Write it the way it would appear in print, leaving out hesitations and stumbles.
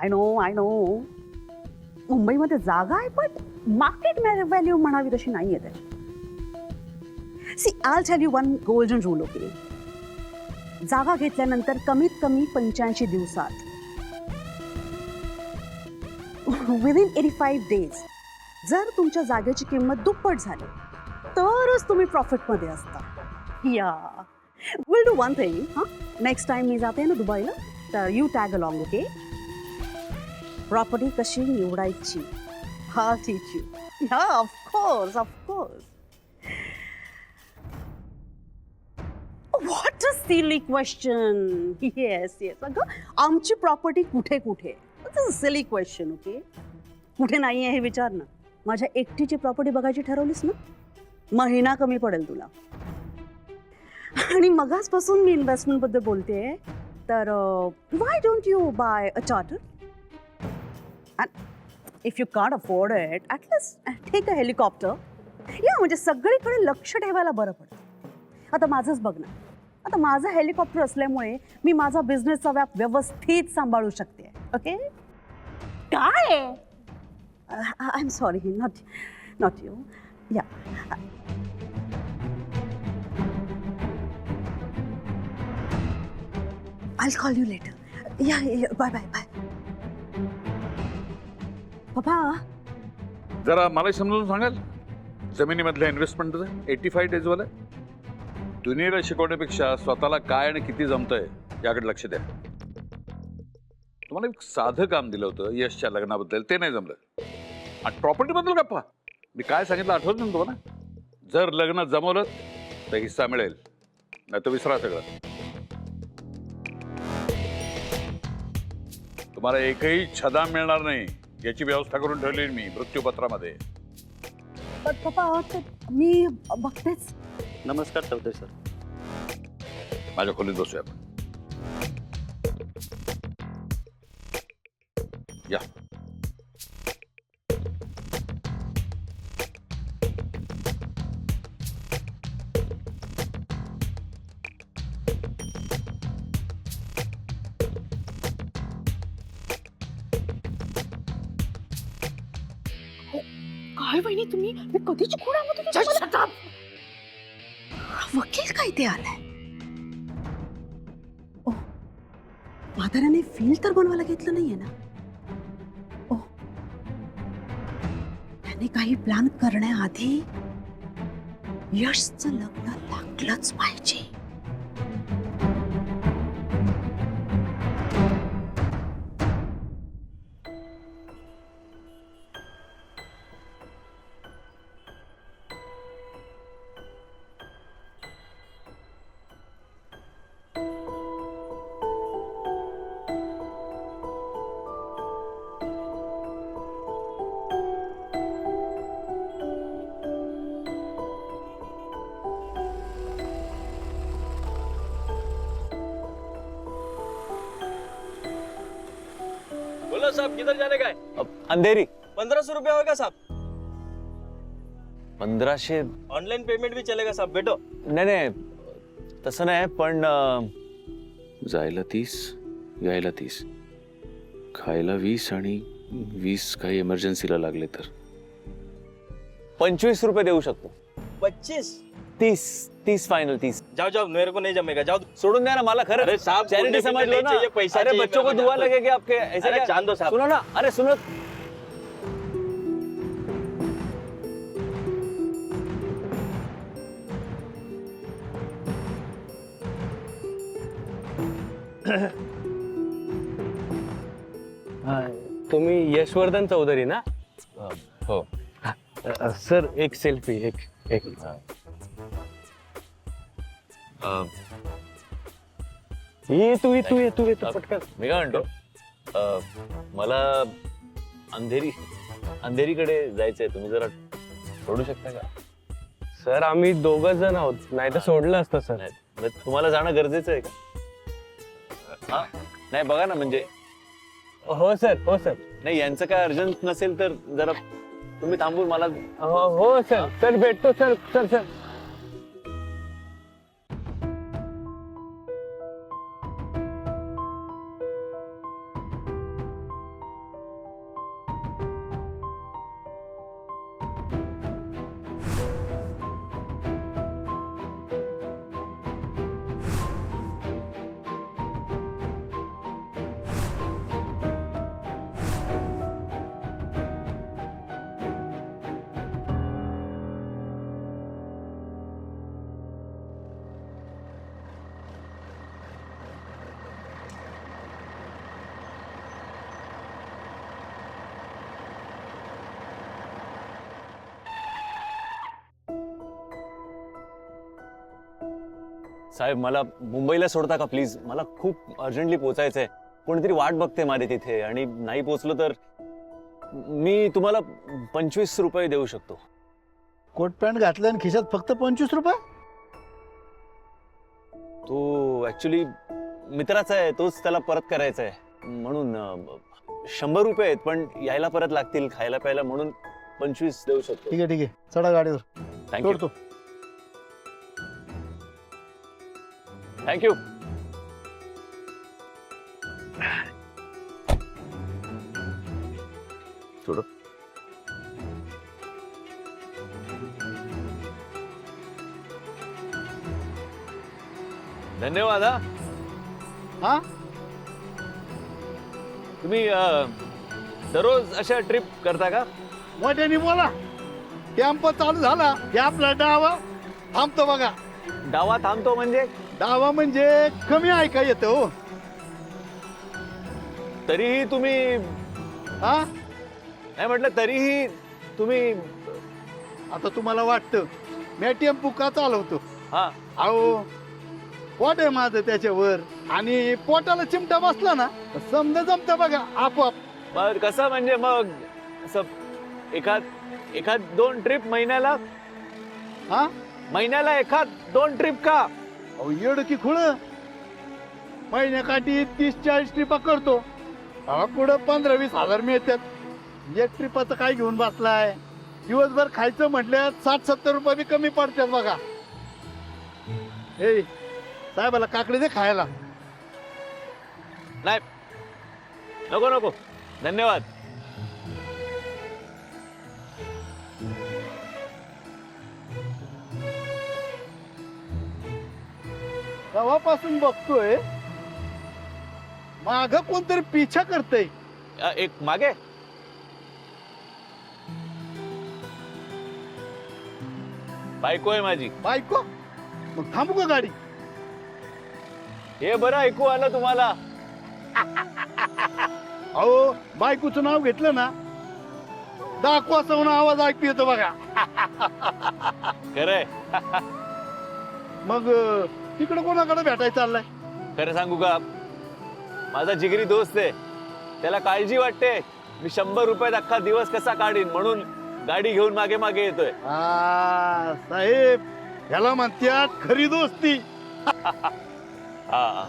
I know मुंबईमध्ये जागा आहे पण मार्केट व्हॅल्यू म्हणावी तशी नाहीये त्याची. See I tell you one golden rule okay. जागा घेतल्यानंतर कमीत कमी 85 दिवसात विदिन 85 डेज जर तुमच्या जागेची किंमत दुप्पट झाली तरच तुम्ही प्रॉफिटमध्ये असता. या विल डू वन थिंग. हां नेक्स्ट टाइम मी जाते ना दुबईला तर you tag along okay. Property कशी निवडायची हा टीच यू. हा of course of course. What a silly question. Yes yes अगं आमची प्रॉपर्टी कुठे कुठे. Silly question okay. कुठे नाही आहे हे विचार ना. माझ्या एकटीची प्रॉपर्टी बघायची ठरवलीस ना महिना कमी पडेल तुला. आणि मगाचपासून मी इन्व्हेस्टमेंटबद्दल बोलते तर why don't you buy a charter. If you can't afford it at least take a helicopter. या म्हणजे सगळीकडे लक्ष ठेवायला बरं पडतं. आता माझंच बघ ना. आता माझं हेलिकॉप्टर असल्यामुळे मी माझा बिझनेसचा व्याप व्यवस्थित सांभाळू शकते. ओके काय I am sorry not you. या I'll call you later. Yeah, bye. बाबा जरा मला समजून सांगाल जमिनीमधल्या इन्व्हेस्टमेंटचं 85 डेजवालं दुनियेला शिकवण्यापेक्षा स्वतःला काय आणि किती जमतंय याकडे लक्ष द्या. तुम्हाला एक साधं काम दिलं होतं यशच्या लग्नाबद्दल ते नाही जमलं. आणि प्रॉपर्टीबद्दल गप्पा. मी काय सांगितलं आठवत नाही तुम्हाला. जर लग्न जमवलं तर हिस्सा मिळेल नाही तर विसरा सगळं. तुम्हाला एकही छदा मिळणार नाही याची व्यवस्था करून ठेवली मी मृत्यूपत्रामध्ये. पप्पा मी बघतेच. नमस्कार चौधरी सर. माझ्या खोलीत बसूया आपण. या काय वहिनी तुम्ही मी कधीची खूण आहे. वकील काय ते आलाय. ओ म्हाताऱ्याने फील तर बनवायला घेतलं नाहीये ना. ओ त्याने काही प्लॅन करण्याआधी यशचं लग्न लागलंच पाहिजे. बोलो साहब किधर जाने का है. अंधेरी. 1500 रुपया होगा साहब. 1500. ऑनलाइन पेमेंट भी चलेगा साहब. बैठो. नाही तसं नाही पण जायला 30 यायला 30 खायला 20 आणि 20 काही इमर्जन्सीला लागले तर 25 रुपये देऊ शकतो. 25. 30 फाइनल 30. जाओ मेरे को नहीं जमेगा. जाओ. सोडून द्या ना मला खरं. अरे साहब, चैरिटी पुण्य समझ लो नहीं ना. चाहिए, पैसा अरे चाहिए, बच्चों को मैं दुआ बता लगेगी आपके ऐसे अरे क्या? जान दो साहब. सुनो ना. अरे सुनो. तुम्ही यशवर्धन चौधरी ना. हो. सर एक सेल्फी. एक ये तू पटकन. मी काय म्हणतो मला अंधेरीकडे जायचंय. तुम्ही जरा सोडू शकता का? सर आम्ही 2 जण आहोत. नाही तर सोडलं असतं सर. नाही तुम्हाला जाणं गरजेचं आहे का? हा नाही बघा ना म्हणजे. हो सर. नाही यांचं काय अर्जंट नसेल तर जरा तुम्ही थांबून मला. हो सर भेटतो सर. साहेब मला मुंबईला सोडता का प्लीज? मला खूप अर्जंटली पोचायचंय. कोणीतरी वाट बघते माझी तिथे आणि नाही पोचलो तर मी तुम्हाला 25 रुपये देऊ शकतो. कोट पॅन्ट घातलं आणि खिशात फक्त 25 रुपये? तो ऍक्च्युली मित्राचा आहे, तोच त्याला परत करायचा आहे म्हणून 100 रुपये आहेत, पण यायला परत लागतील खायला प्यायला म्हणून 25 देऊ शकतो. ठीक आहे चढा गाडीवर. थँक्यू सोडतो. थँक्यू. सोड. धन्यवाद. हा हा तुम्ही दररोज अशा ट्रिप करता का? मोठ्याने बोला. कॅम्प चालू झाला की आपला डावा थांबतो बघा. डावा थांबतो म्हणजे? डावा म्हणजे कमी ऐका येतं हो. तरीही तुम्ही हा नाही म्हटलं, तरीही तुम्ही आता तुम्हाला वाटतं मी टेम्पो का चालवतो? हा अहो पोट आहे माझं त्याच्यावर आणि पोटाला चिमटा बसला ना समजा जमतं बघा आपोआप. मग कसं म्हणजे मग असं एखाद 2 ट्रिप महिन्याला? हा महिन्याला 1-2 ट्रिप का? अहो येड की खुळ. महिन्याकाठी 30-40 ट्रिपा करतो. पुढं 15-20 हजार मिळतात. एक ट्रिपाचं काय घेऊन बसलाय? दिवसभर खायचं म्हटलं 60-70 रुपये बी कमी पडतात बघा. हे साहेबाला काकडे दे खायला. नाही नको धन्यवाद. तेव्हापासून बघतोय माग कोणतरी पिछा करतय. एक मागे बायको आहे माझी. बायको? मग थांबू का गाडी? हे बरं ऐकू आलं तुम्हाला? अहो बायकोचं नाव घेतलं ना दाखवा सवना आवाज ऐकू येतो बघा. खरंय. मग तिकडे कोणाकडे भेटायला चाललाय? खरं सांगू का, माझा जिगरी दोस्त आहे, त्याला काळजी वाटते मी 100 रुपयात अख्खा दिवस कसा काढीन म्हणून गाडी घेऊन मागे मागे येतोय. साहेब ह्याला म्हणतात खरी दोस्ती. हा